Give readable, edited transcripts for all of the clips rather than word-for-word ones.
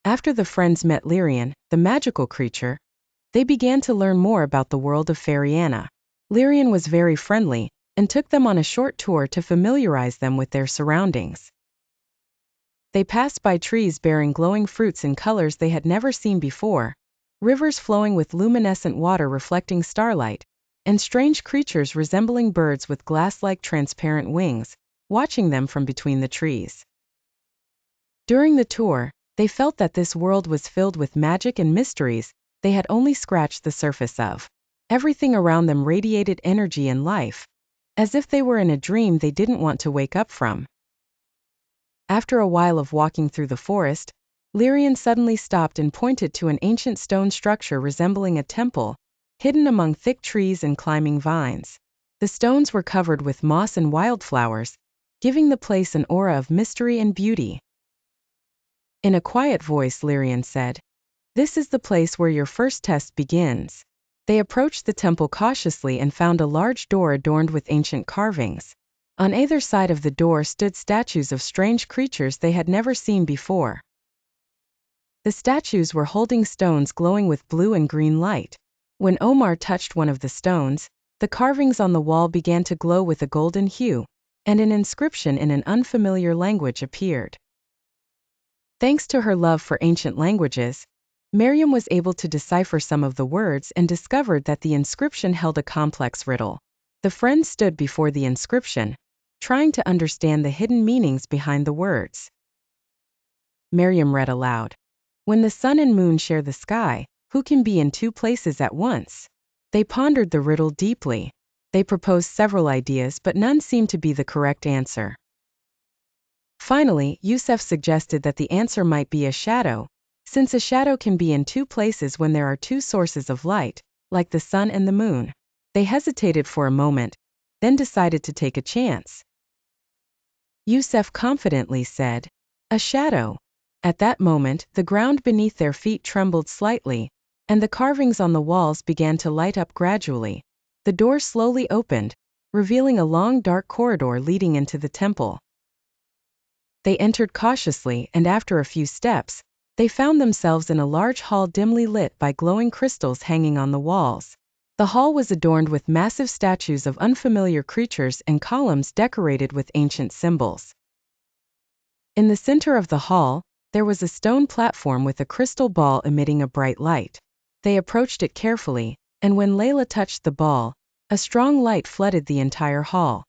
After the friends met Lyrian, the magical creature, they began to learn more about the world of Feriana. Lyrian was very friendly, and took them on a short tour to familiarize them with their surroundings. They passed by trees bearing glowing fruits in colors they had never seen before, rivers flowing with luminescent water reflecting starlight, and strange creatures resembling birds with glass-like transparent wings, watching them from between the trees. During the tour, they felt that this world was filled with magic and mysteries they had only scratched the surface of. Everything around them radiated energy and life, as if they were in a dream they didn't want to wake up from. After a while of walking through the forest, Lyrian suddenly stopped and pointed to an ancient stone structure resembling a temple, hidden among thick trees and climbing vines. The stones were covered with moss and wildflowers, giving the place an aura of mystery and beauty. In a quiet voice, Lyrian said, "This is the place where your first test begins." They approached the temple cautiously and found a large door adorned with ancient carvings. On either side of the door stood statues of strange creatures they had never seen before. The statues were holding stones glowing with blue and green light. When Omar touched one of the stones, the carvings on the wall began to glow with a golden hue, and an inscription in an unfamiliar language appeared. Thanks to her love for ancient languages, Miriam was able to decipher some of the words and discovered that the inscription held a complex riddle. The friends stood before the inscription, trying to understand the hidden meanings behind the words. Miriam read aloud, "When the sun and moon share the sky, who can be in two places at once?" They pondered the riddle deeply. They proposed several ideas, but none seemed to be the correct answer. Finally, Yusuf suggested that the answer might be a shadow, since a shadow can be in two places when there are two sources of light, like the sun and the moon. They hesitated for a moment, then decided to take a chance. Yusuf confidently said, "A shadow." At that moment, the ground beneath their feet trembled slightly, and the carvings on the walls began to light up gradually. The door slowly opened, revealing a long dark corridor leading into the temple. They entered cautiously, and after a few steps, they found themselves in a large hall dimly lit by glowing crystals hanging on the walls. The hall was adorned with massive statues of unfamiliar creatures and columns decorated with ancient symbols. In the center of the hall, there was a stone platform with a crystal ball emitting a bright light. They approached it carefully, and when Layla touched the ball, a strong light flooded the entire hall.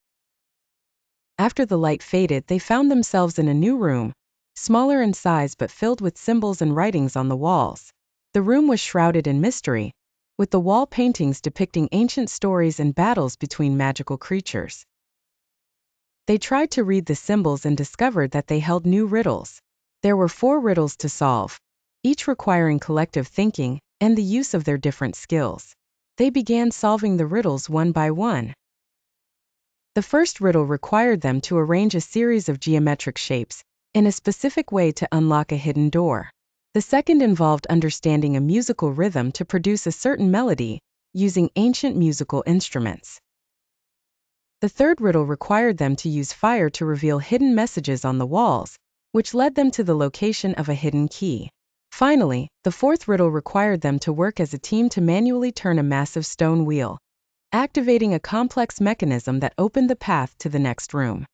After the light faded, they found themselves in a new room, smaller in size but filled with symbols and writings on the walls. The room was shrouded in mystery, with the wall paintings depicting ancient stories and battles between magical creatures. They tried to read the symbols and discovered that they held new riddles. There were 4 riddles to solve, each requiring collective thinking and the use of their different skills. They began solving the riddles one by one. The first riddle required them to arrange a series of geometric shapes in a specific way to unlock a hidden door. The second involved understanding a musical rhythm to produce a certain melody, using ancient musical instruments. The third riddle required them to use fire to reveal hidden messages on the walls, which led them to the location of a hidden key. Finally, the fourth riddle required them to work as a team to manually turn a massive stone wheel, activating a complex mechanism that opened the path to the next room.